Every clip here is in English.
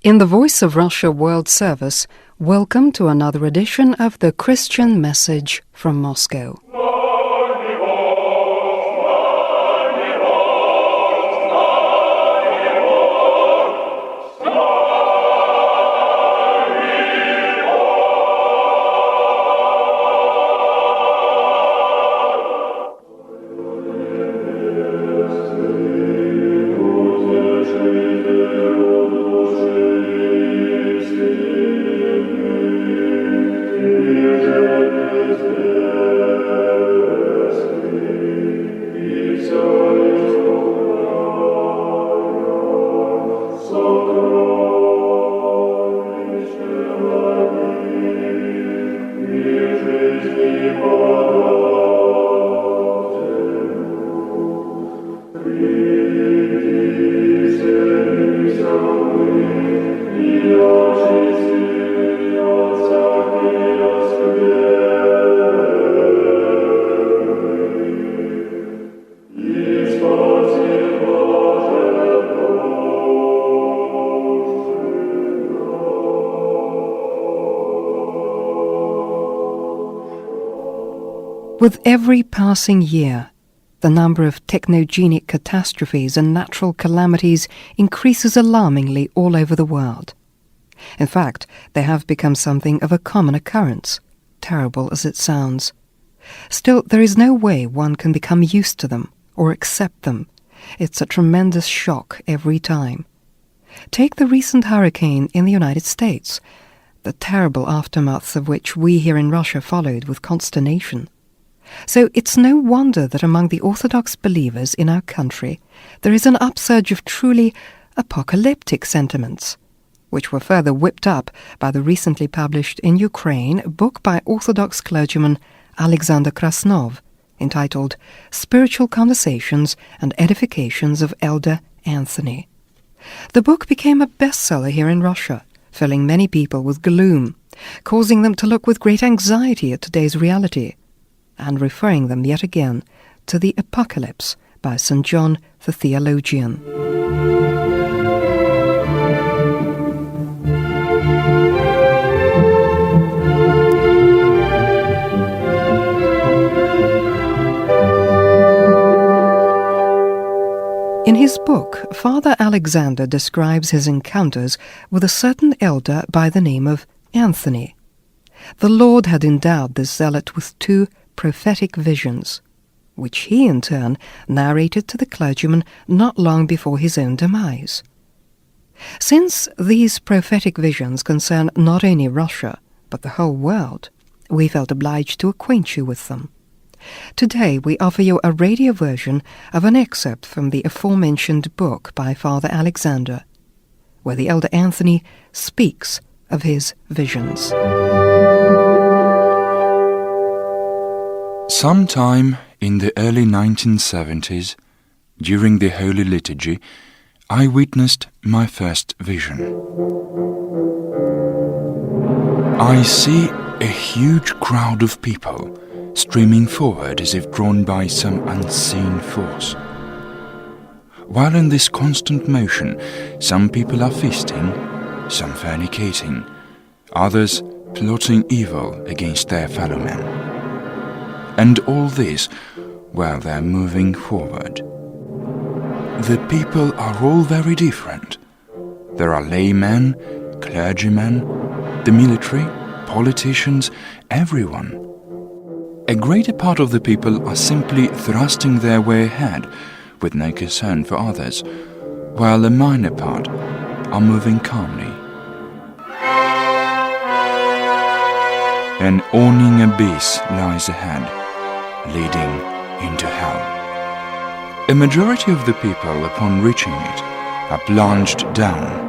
In the Voice of Russia World Service, welcome to another edition of the Christian Message from Moscow. With every passing year, the number of technogenic catastrophes and natural calamities increases alarmingly all over the world. In fact, they have become something of a common occurrence, terrible as it sounds. Still, there is no way one can become used to them or accept them. It's a tremendous shock every time. Take the recent hurricane in the United States, the terrible aftermaths of which we here in Russia followed with consternation. So it's no wonder that among the Orthodox believers in our country there is an upsurge of truly apocalyptic sentiments, which were further whipped up by the recently published in Ukraine book by Orthodox clergyman Alexander Krasnov, entitled Spiritual Conversations and Edifications of Elder Anthony. The book became a bestseller here in Russia, filling many people with gloom, causing them to look with great anxiety at today's reality, and referring them yet again to the Apocalypse by St. John the Theologian. In his book, Father Alexander describes his encounters with a certain elder by the name of Anthony. The Lord had endowed this zealot with two prophetic visions, which he in turn narrated to the clergyman not long before his own demise. Since these prophetic visions concern not only Russia, but the whole world, we felt obliged to acquaint you with them. Today we offer you a radio version of an excerpt from the aforementioned book by Father Alexander, where the elder Anthony speaks of his visions. Sometime in the early 1970s, during the Holy Liturgy, I witnessed my first vision. I see a huge crowd of people streaming forward as if drawn by some unseen force. While in this constant motion, some people are feasting, some fornicating, others plotting evil against their fellow men. And all this while they're moving forward. The people are all very different. There are laymen, clergymen, the military, politicians, everyone. A greater part of the people are simply thrusting their way ahead with no concern for others, while a minor part are moving calmly. An awning abyss lies ahead, leading into hell. A majority of the people, upon reaching it, are plunged down.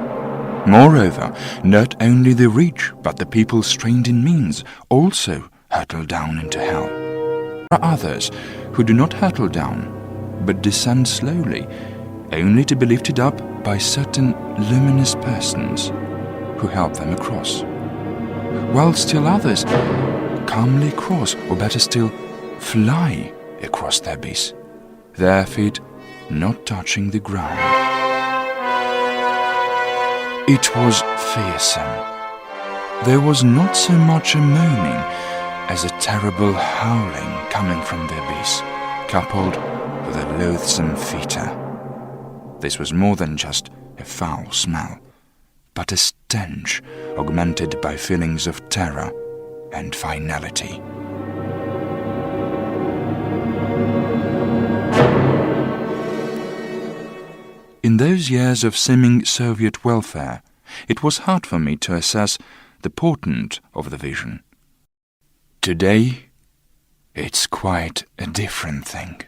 Moreover, not only the rich, but the people strained in means also hurtle down into hell. There are others who do not hurtle down, but descend slowly, only to be lifted up by certain luminous persons who help them across, while still others calmly cross, or better still, fly across the abyss, their feet not touching the ground. It was fearsome. There was not so much a moaning as a terrible howling coming from the abyss, coupled with a loathsome foetor. This was more than just a foul smell, but a stench augmented by feelings of terror and finality. In those years of seeming Soviet welfare, it was hard for me to assess the portent of the vision. Today, it's quite a different thing.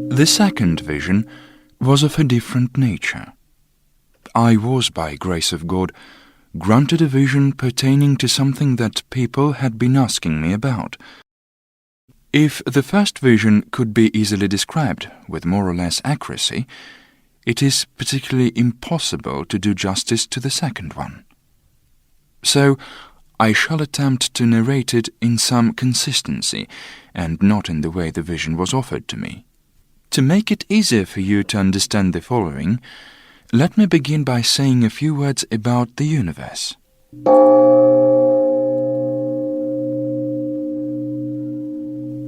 The second vision was of a different nature. I was, by grace of God, granted a vision pertaining to something that people had been asking me about. If the first vision could be easily described with more or less accuracy, it is particularly impossible to do justice to the second one. So, I shall attempt to narrate it in some consistency, and not in the way the vision was offered to me. To make it easier for you to understand the following, let me begin by saying a few words about the universe.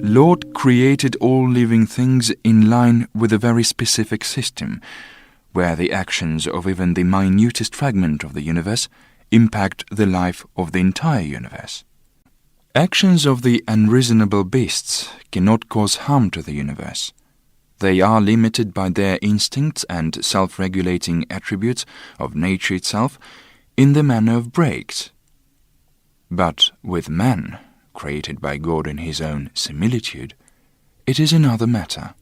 Lord created all living things in line with a very specific system, where the actions of even the minutest fragment of the universe impact the life of the entire universe. Actions of the unreasonable beasts cannot cause harm to the universe. They are limited by their instincts and self-regulating attributes of nature itself in the manner of brakes. But with man, created by God in his own similitude, it is another matter.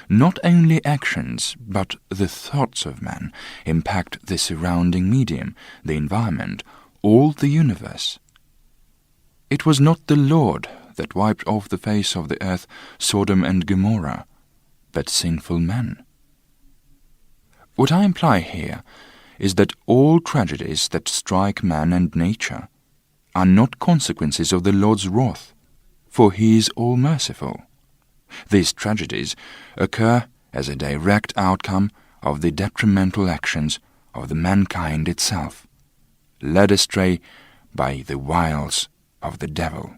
Not only actions, but the thoughts of man impact the surrounding medium, the environment, all the universe. It was not the Lord that wiped off the face of the earth Sodom and Gomorrah, but sinful men. What I imply here is that all tragedies that strike man and nature are not consequences of the Lord's wrath, for he is all-merciful. These tragedies occur as a direct outcome of the detrimental actions of the mankind itself, led astray by the wiles of the devil.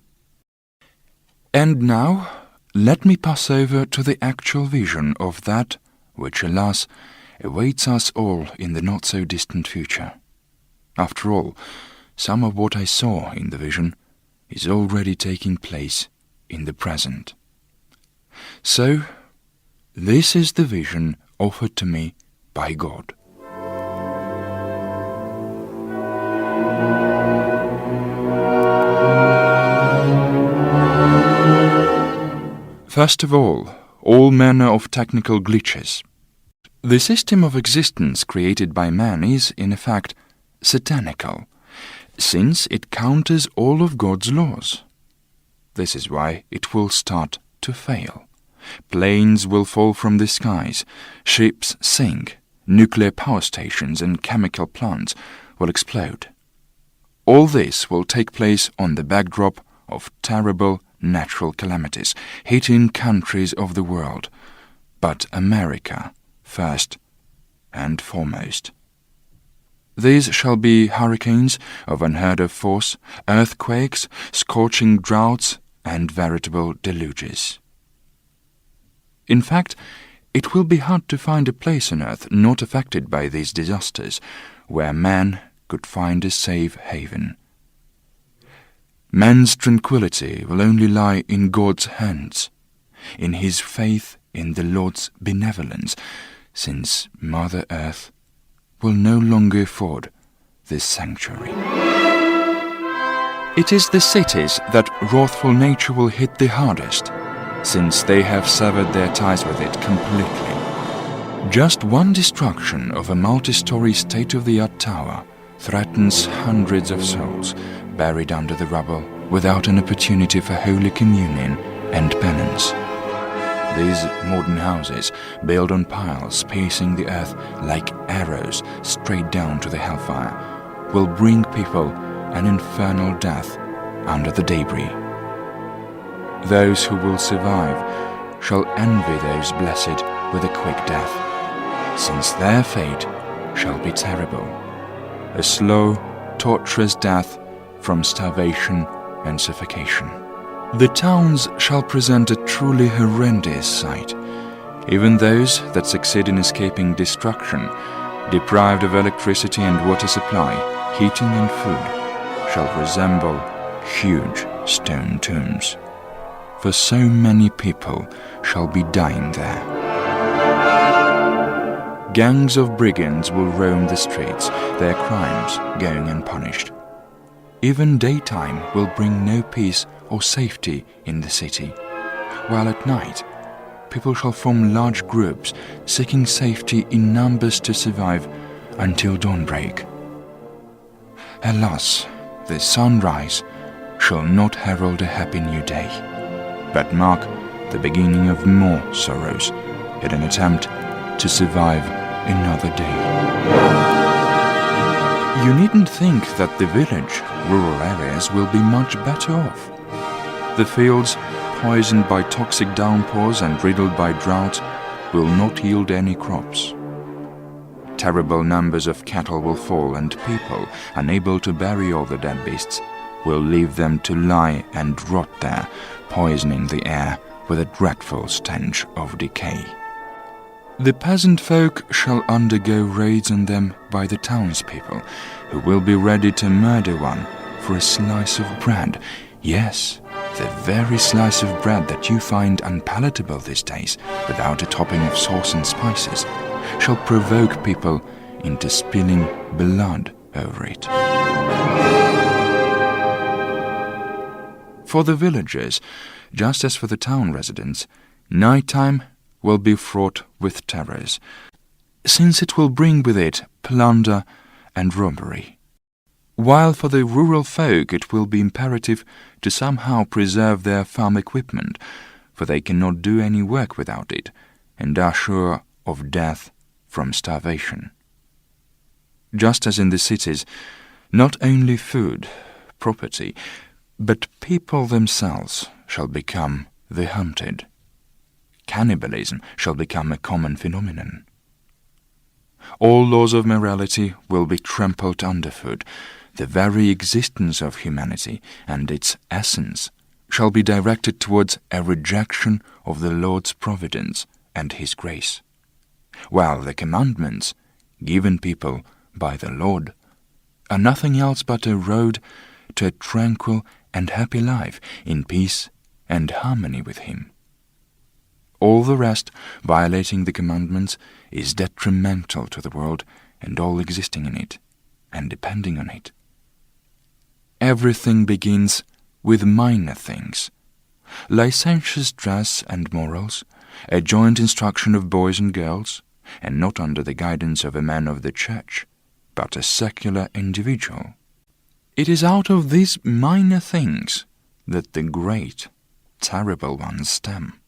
And now, let me pass over to the actual vision of that which, alas, awaits us all in the not-so-distant future. After all, some of what I saw in the vision is already taking place in the present. So, this is the vision offered to me by God. First of all manner of technical glitches. The system of existence created by man is, in effect, satanical, since it counters all of God's laws. This is why it will start to fail. Planes will fall from the skies, ships sink, nuclear power stations and chemical plants will explode. All this will take place on the backdrop of terrible natural calamities hitting countries of the world, but America first and foremost. These shall be hurricanes of unheard-of force, earthquakes, scorching droughts, and veritable deluges. In fact, it will be hard to find a place on earth not affected by these disasters, where man could find a safe haven. Man's tranquility will only lie in God's hands, in his faith in the Lord's benevolence, since Mother Earth will no longer afford this sanctuary. It is the cities that wrathful nature will hit the hardest, since they have severed their ties with it completely. Just one destruction of a multi-story state-of-the-art tower threatens hundreds of souls buried under the rubble without an opportunity for Holy Communion and penance. These modern houses, built on piles piercing the earth like arrows straight down to the hellfire, will bring people an infernal death under the debris. Those who will survive shall envy those blessed with a quick death, since their fate shall be terrible, a slow, torturous death from starvation and suffocation. The towns shall present a truly horrendous sight. Even those that succeed in escaping destruction, deprived of electricity and water supply, heating and food, shall resemble huge stone tombs. For so many people shall be dying there. Gangs of brigands will roam the streets, their crimes going unpunished. Even daytime will bring no peace or safety in the city, while at night people shall form large groups, seeking safety in numbers to survive until dawnbreak. Alas, the sunrise shall not herald a happy new day, but mark the beginning of more sorrows in an attempt to survive another day. You needn't think that the village, rural areas will be much better off. The fields, poisoned by toxic downpours and riddled by drought, will not yield any crops. Terrible numbers of cattle will fall, and people, unable to bury all the dead beasts, will leave them to lie and rot there, poisoning the air with a dreadful stench of decay. The peasant folk shall undergo raids on them by the townspeople, who will be ready to murder one for a slice of bread. Yes, the very slice of bread that you find unpalatable these days, without a topping of sauce and spices, shall provoke people into spilling blood over it. For the villagers, just as for the town residents, nighttime will be fraught with terrors, since it will bring with it plunder and robbery. While for the rural folk it will be imperative to somehow preserve their farm equipment, for they cannot do any work without it, and are sure of death from starvation. Just as in the cities, not only food, property, but people themselves shall become the hunted. Cannibalism shall become a common phenomenon. All laws of morality will be trampled underfoot. The very existence of humanity and its essence shall be directed towards a rejection of the Lord's providence and His grace, while the commandments given people by the Lord are nothing else but a road to a tranquil and happy life in peace and harmony with Him. All the rest, violating the commandments, is detrimental to the world and all existing in it and depending on it. Everything begins with minor things: licentious dress and morals, a joint instruction of boys and girls, and not under the guidance of a man of the church, but a secular individual. It is out of these minor things that the great, terrible ones stem.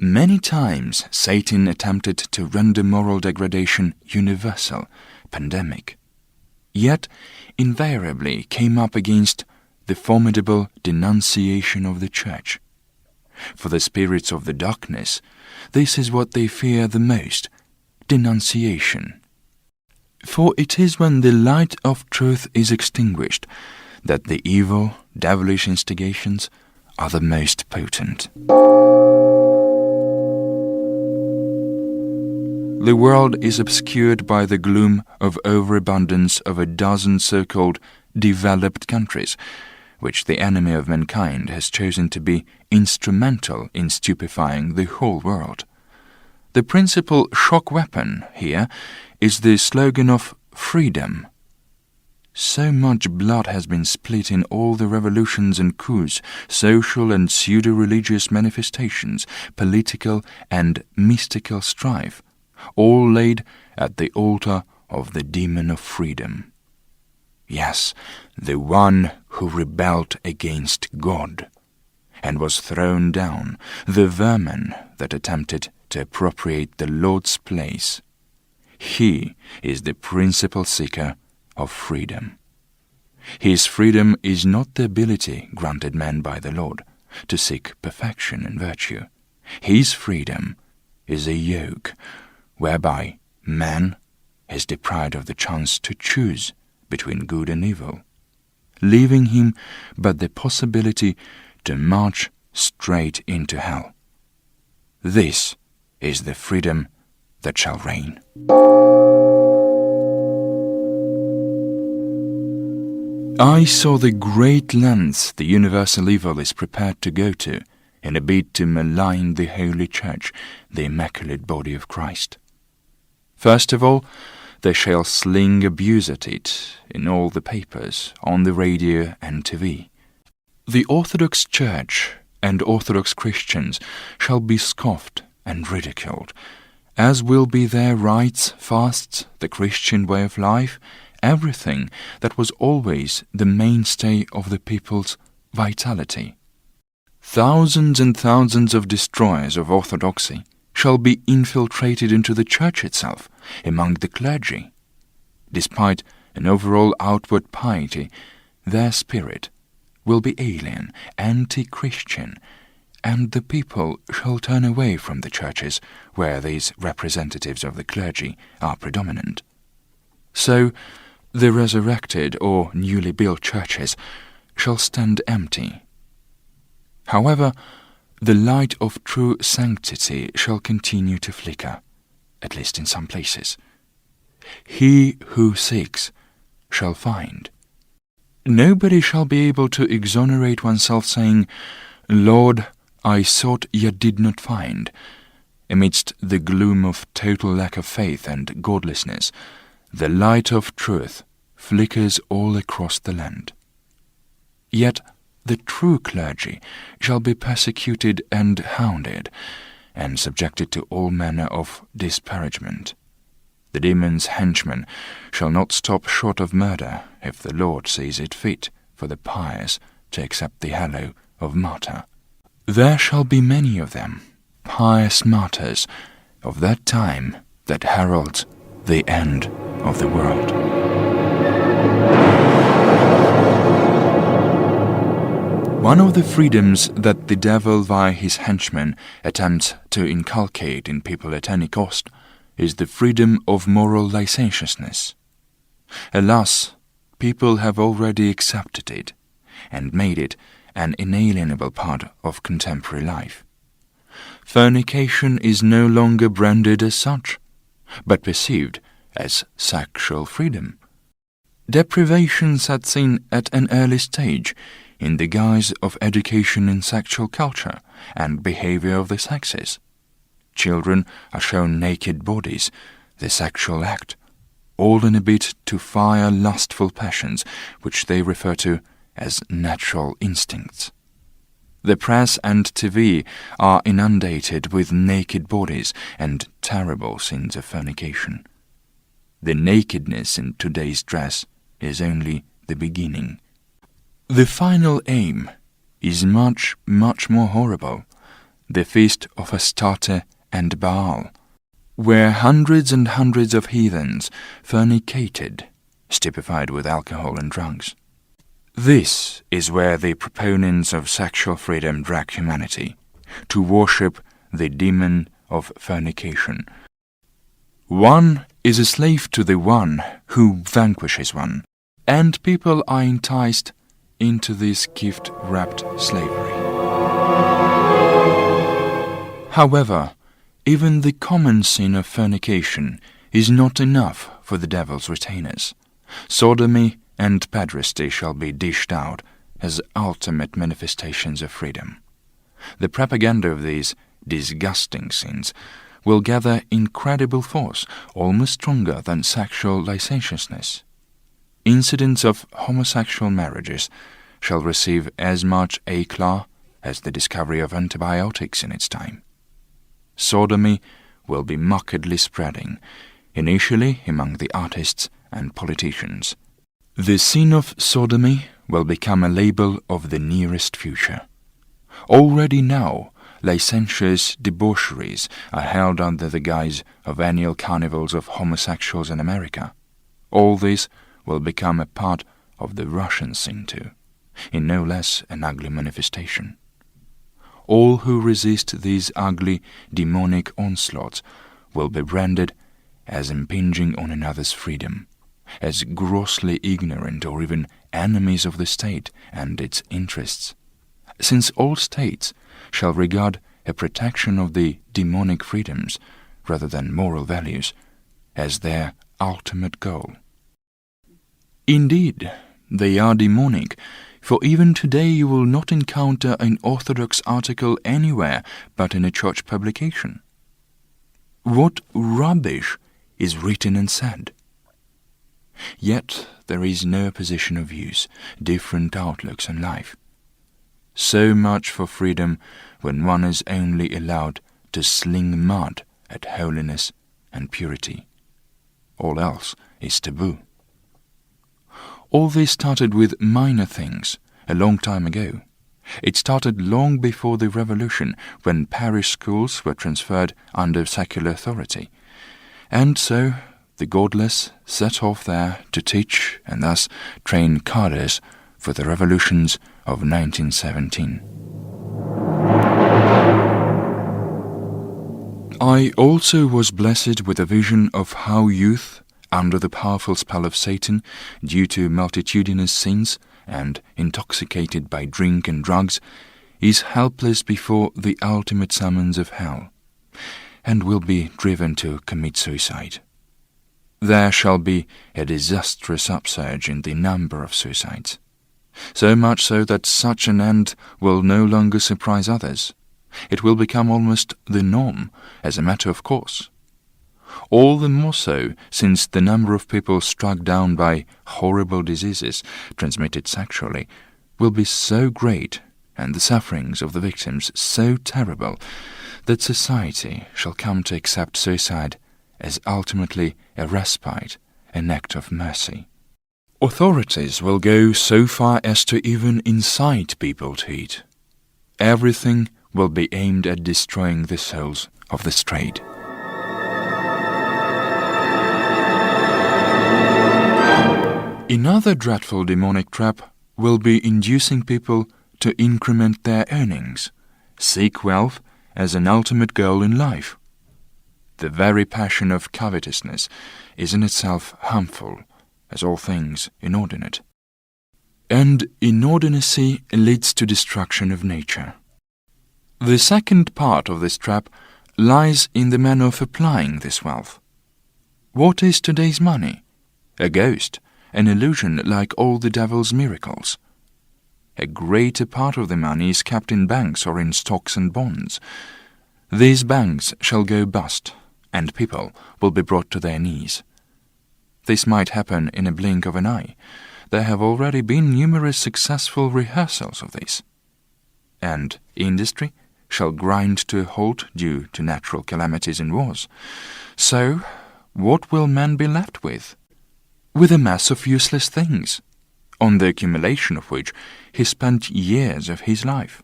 Many times Satan attempted to render moral degradation universal, pandemic, yet invariably came up against the formidable denunciation of the Church. For the spirits of the darkness, this is what they fear the most: denunciation. For it is when the light of truth is extinguished that the evil, devilish instigations are the most potent. The world is obscured by the gloom of overabundance of a dozen so-called developed countries, which the enemy of mankind has chosen to be instrumental in stupefying the whole world. The principal shock weapon here is the slogan of freedom. So much blood has been spilt in all the revolutions and coups, social and pseudo-religious manifestations, political and mystical strife, all laid at the altar of the demon of freedom. Yes, the one who rebelled against God and was thrown down, the vermin that attempted to appropriate the Lord's place. He is the principal seeker of freedom. His freedom is not the ability granted man by the Lord to seek perfection and virtue. His freedom is a yoke whereby man is deprived of the chance to choose between good and evil, leaving him but the possibility to march straight into hell. This is the freedom that shall reign. I saw the great lengths the universal evil is prepared to go to in a bid to malign the Holy Church, the Immaculate Body of Christ. First of all, they shall sling abuse at it in all the papers, on the radio and TV. The Orthodox Church and Orthodox Christians shall be scoffed and ridiculed, as will be their rites, fasts, the Christian way of life, everything that was always the mainstay of the people's vitality. Thousands and thousands of destroyers of orthodoxy shall be infiltrated into the Church itself, among the clergy. Despite an overall outward piety, their spirit will be alien, anti-Christian, and the people shall turn away from the churches where these representatives of the clergy are predominant. So, the resurrected or newly built churches shall stand empty. However, the light of true sanctity shall continue to flicker, at least in some places. He who seeks shall find. Nobody shall be able to exonerate oneself saying, "Lord, I sought yet did not find." Amidst the gloom of total lack of faith and godlessness, the light of truth flickers all across the land. Yet the true clergy shall be persecuted and hounded, and subjected to all manner of disparagement. The demon's henchmen shall not stop short of murder if the Lord sees it fit for the pious to accept the halo of martyr. There shall be many of them, pious martyrs, of that time that heralds the end of the world. One of the freedoms that the devil via his henchmen attempts to inculcate in people at any cost is the freedom of moral licentiousness. Alas, people have already accepted it and made it an inalienable part of contemporary life. Fornication is no longer branded as such, but perceived as sexual freedom. Deprivation sets in at an early stage in the guise of education in sexual culture and behavior of the sexes. Children are shown naked bodies, the sexual act, all in a bid to fire lustful passions which they refer to as natural instincts. The press and TV are inundated with naked bodies and terrible scenes of fornication. The nakedness in today's dress is only the beginning. The final aim is much, much more horrible, the feast of Astarte and Baal, where hundreds and hundreds of heathens fornicated, stupefied with alcohol and drugs. This is where the proponents of sexual freedom drag humanity, to worship the demon of fornication. One is a slave to the one who vanquishes one, and people are enticed into this gift-wrapped slavery. However, even the common sin of fornication is not enough for the devil's retainers. Sodomy and pederasty shall be dished out as ultimate manifestations of freedom. The propaganda of these disgusting sins will gather incredible force, almost stronger than sexual licentiousness. Incidents of homosexual marriages shall receive as much éclat as the discovery of antibiotics in its time. Sodomy will be markedly spreading, initially among the artists and politicians. The sin of sodomy will become a label of the nearest future. Already now, licentious debaucheries are held under the guise of annual carnivals of homosexuals in America. All this will become a part of the Russian sin too, in no less an ugly manifestation. all who resist these ugly, demonic onslaughts will be branded as impinging on another's freedom, as grossly ignorant or even enemies of the state and its interests, since all states shall regard a protection of the demonic freedoms, rather than moral values, as their ultimate goal. Indeed, they are demonic, for even today you will not encounter an orthodox article anywhere but in a church publication. What rubbish is written and said! Yet there is no opposition of views, different outlooks on life. So much for freedom when one is only allowed to sling mud at holiness and purity. All else is taboo. All this started with minor things a long time ago. It started long before the Revolution, when parish schools were transferred under secular authority. And so the godless set off there to teach and thus train cadres for the revolutions of 1917. I also was blessed with a vision of how youth, under the powerful spell of Satan, due to multitudinous sins and intoxicated by drink and drugs, is helpless before the ultimate summons of hell, and will be driven to commit suicide. There shall be a disastrous upsurge in the number of suicides, so much so that such an end will no longer surprise others. It will become almost the norm, as a matter of course. All the more so since the number of people struck down by horrible diseases transmitted sexually will be so great and the sufferings of the victims so terrible that society shall come to accept suicide as ultimately a respite, an act of mercy. Authorities will go so far as to even incite people to it. Everything will be aimed at destroying the souls of the strayed. Another dreadful demonic trap will be inducing people to increment their earnings, seek wealth as an ultimate goal in life. The very passion of covetousness is in itself harmful, as all things inordinate. And inordinacy leads to destruction of nature. The second part of this trap lies in the manner of applying this wealth. What is today's money? A ghost, an illusion like all the devil's miracles. A greater part of the money is kept in banks or in stocks and bonds. These banks shall go bust, and people will be brought to their knees. This might happen in a blink of an eye. There have already been numerous successful rehearsals of this. And industry shall grind to a halt due to natural calamities and wars. So, what will man be left with? With a mass of useless things, on the accumulation of which he spent years of his life.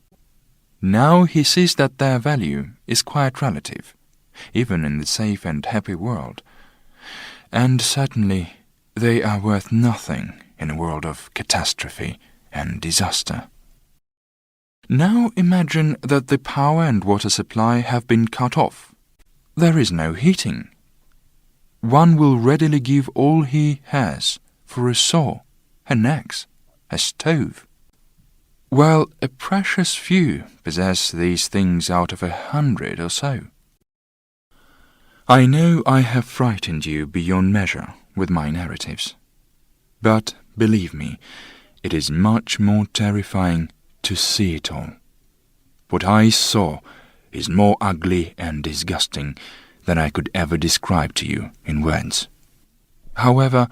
Now he sees that their value is quite relative, even in the safe and happy world, and certainly they are worth nothing in a world of catastrophe and disaster. Now imagine that the power and water supply have been cut off. There is no heating. One will readily give all he has for a saw, an axe, a stove, while a precious few possess these things out of 100 or so. I know I have frightened you beyond measure with my narratives, but believe me, it is much more terrifying to see it all. What I saw is more ugly and disgusting than I could ever describe to you in words. However,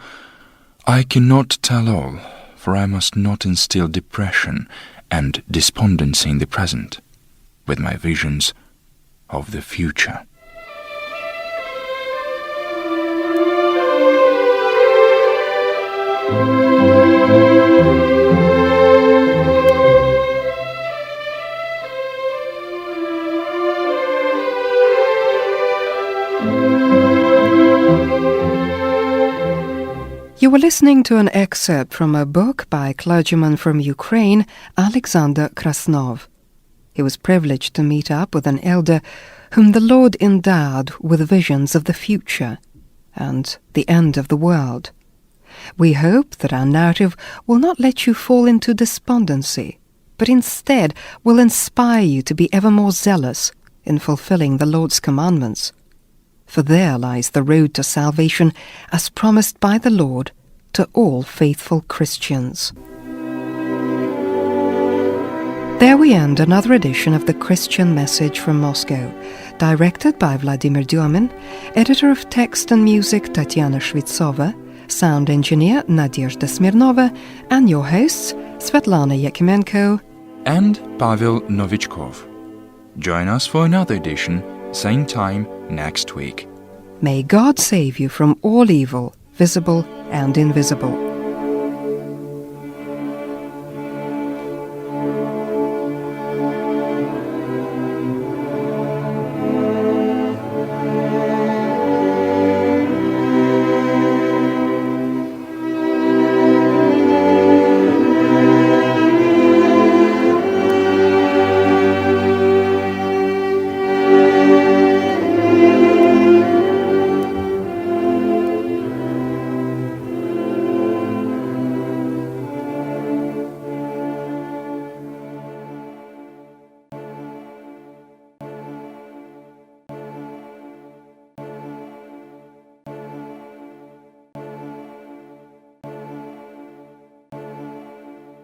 I cannot tell all, for I must not instill depression and despondency in the present with my visions of the future. You were listening to an excerpt from a book by clergyman from Ukraine, Alexander Krasnov. he was privileged to meet up with an elder whom the Lord endowed with visions of the future and the end of the world. We hope that our narrative will not let you fall into despondency, but instead will inspire you to be ever more zealous in fulfilling the Lord's commandments. For there lies the road to salvation as promised by the Lord to all faithful Christians. There we end another edition of the Christian Message from Moscow, directed by Vladimir Dyomin, editor of text and music Tatiana Shvitsova, sound engineer Nadezhda Smirnova, and your hosts Svetlana Yakimenko and Pavel Novichkov. Join us for another edition, same time next week. May God save you from all evil, visible and invisible.